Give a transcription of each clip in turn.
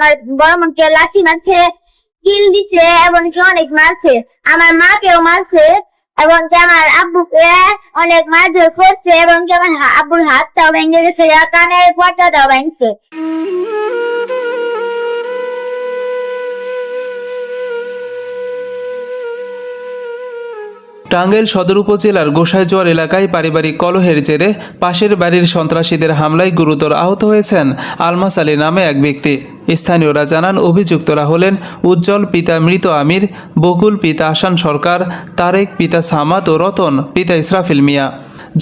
আমার বড় বোনকে লাঠি মারছে, কিল দিছে এবং কি অনেক মারছে। আমার মাকেও মারছে এবং কি আমার আব্বুকে অনেক মারধর করছে এবং কি আমার আব্বুর হাতটাও ভেঙে গেছে, কানের পর্দাটাও ভেঙছে। টাঙ্গাইল সদর উপজেলার গোসাইজোয়ার এলাকায় পারিবারিক কলহের জেরে পাশের বাড়ির সন্ত্রাসীদের হামলায় গুরুতর আহত হয়েছেন আলমাস আলী নামে এক ব্যক্তি। স্থানীয়রা জানান, অভিযুক্তরা হলেন উজ্জ্বল পিতা মৃত আমির, বকুল পিতা আসান সরকার, তারেক পিতা সামাদ ও রতন পিতা ইসরাফিল মিয়া।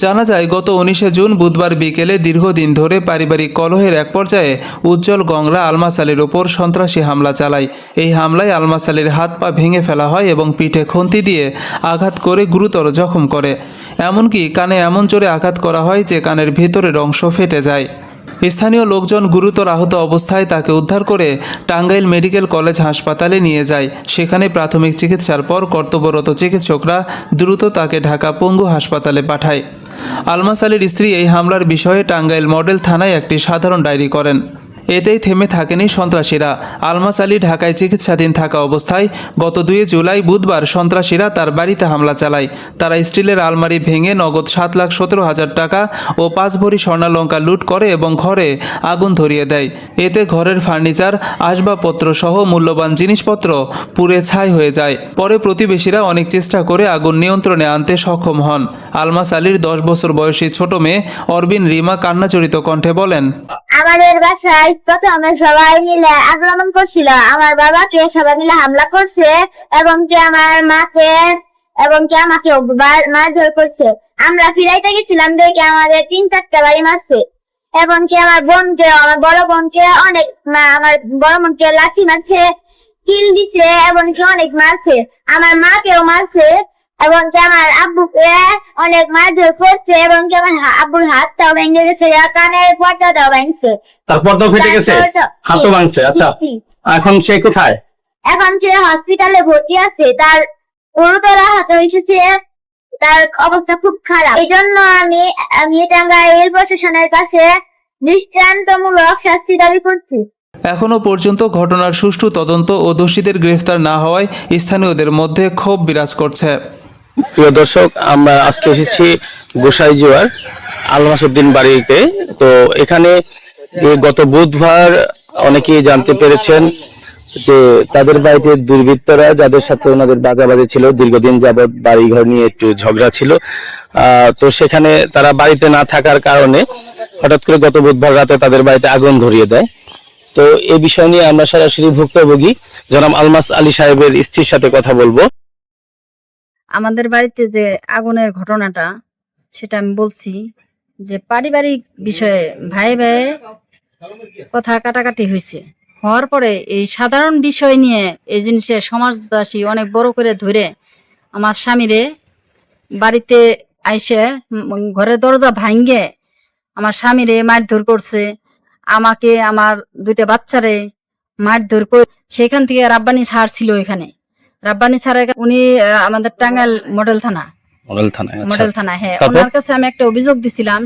জানা যায়, গত 19 জুন বুধবার বিকেলে দীর্ঘদিন ধরে পারিবারিক কলহের এক পর্যায়ে উজ্জ্বল গংরা আলমাস আলীর ওপর সন্ত্রাসী হামলা চালায়। এই হামলায় আলমাস আলীর হাত পা ভেঙে ফেলা হয় এবং পিঠে খন্তি দিয়ে আঘাত করে গুরুতর জখম করে। এমনকি কানে এমন জোরে আঘাত করা হয় যে কানের ভেতরের অংশ ফেটে যায়। স্থানীয় লোকজন গুরুতর আহত অবস্থায় তাকে উদ্ধার করে টাঙ্গাইল মেডিকেল কলেজ হাসপাতালে নিয়ে যায়। সেখানে প্রাথমিক চিকিৎসার পর কর্তব্যরত চিকিৎসকরা দ্রুত তাকে ঢাকা পঙ্গু হাসপাতালে পাঠায়। আলমাস আলীর স্ত্রী এই হামলার বিষয়ে টাঙ্গাইল মডেল থানায় একটি সাধারণ ডায়েরি করেন। এতেই থেমে থাকেনি সন্ত্রাসীরা। আলমাস আলী ঢাকায় চিকিৎসাধীন থাকা অবস্থায় গত 2 জুলাই বুধবার সন্ত্রাসীরা তার বাড়িতে হামলা চালায়। তারা স্টিলের আলমারি ভেঙে নগদ 7,17,000 টাকা ও 5 ভরি স্বর্ণালঙ্কার লুট করে এবং ঘরে আগুন ধরিয়ে দেয়। এতে ঘরের ফার্নিচার, আসবাবপত্র সহ মূল্যবান জিনিসপত্র পুড়ে ছাই হয়ে যায়। পরে প্রতিবেশীরা অনেক চেষ্টা করে আগুন নিয়ন্ত্রণে আনতে সক্ষম হন। আলমাস আলীর 10 বছর বয়সী ছোট মেয়ে অরবিন রিমা কান্নাজড়িত কণ্ঠে বলেন, আমাদের বাসায় প্রথমে সবাই মিলে আক্রমণ করছিল। আমার বাবাকে সবাই মিলে হামলা করছে এবং কি আমার মাকে এবং কি আমাকে মারধর করছে। আমরা ফিরাইতে গেছিলাম, দেখে আমাদের 3-4টা বাড়ি মারছে এবং কি আমার বড় বোনকে অনেক, আমার বড় বোনকে লাঠি মারছে, কিল দিছে এবং কি অনেক মারছে। আমার মাকেও মারছে এবং কি আমার আব্বুকে অনেক মারধর করছে এবং কি আমার আব্বুর হাতটাও ভেঙে গেছে, কানের পর্দাটাও ভেঙছে। তারপরটাও ফেটে গেছে, হাতও ভাঙছে। আচ্ছা, এখন সে কোথায়? এখন সে হসপিটালে ভর্তি আছে। তার গুরুতর আহত হয়েছে, তার অবস্থা খুব খারাপ। এই জন্য আমি টাঙ্গাইল প্রশাসনের কাছে দৃষ্টান্তমূলক শাস্তি দাবি করছি। এখনও পর্যন্ত ঘটনার সুষ্ঠু তদন্ত ও দোষীদের গ্রেফতার না হওয়ায় স্থানীয়দের মধ্যে ক্ষোভ বিরাজ করছে। প্রিয় দর্শক, আমরা আজকে এসেছি গোসাইজোয়ার আলমাস উদ্দিন বাড়িতে। তো এখানে যে গত বুধবার অনেকেই জানতে পেরেছেন যে তাদের বাড়িতে দুর্বৃত্তরা, যাদের সাথে ওনাদের বাজাবাজি ছিল, দীর্ঘদিন যাবৎ বাড়িঘর নিয়ে একটু ঝগড়া ছিল। তো সেখানে তারা বাড়িতে না থাকার কারণে হঠাৎ করে গত বুধবার রাতে তাদের বাড়িতে আগুন ধরিয়ে দেয়। তো এই বিষয় নিয়ে আমরা সরাসরি ভুক্তভোগী জনাব আলমাস আলী সাহেবের স্ত্রীর সাথে কথা বলবো। আমাদের বাড়িতে যে আগুনের ঘটনাটা, সেটা আমি বলছি যে পারিবারিক বিষয়ে ভাই কথা কাটাকাটি হয়েছে। হওয়ার পরে এই সাধারণ বিষয় নিয়ে এই জিনিসে সমাজবাসী অনেক বড় করে ধরে আমার স্বামীরে বাড়িতে আইসে ঘরের দরজা ভাঙ্গে আমার স্বামীরে মারধর করছে, আমাকে আমার 2টা বাচ্চারে মারধর করে। সেখান থেকে রাব্বানি স্যার ছিল এখানে। রাব্বানি স্যার উনি আমাদের টাঙ্গাইল মডেল থানা, হ্যাঁ, ওনার কাছে আমি একটা অভিযোগ দিছিলাম।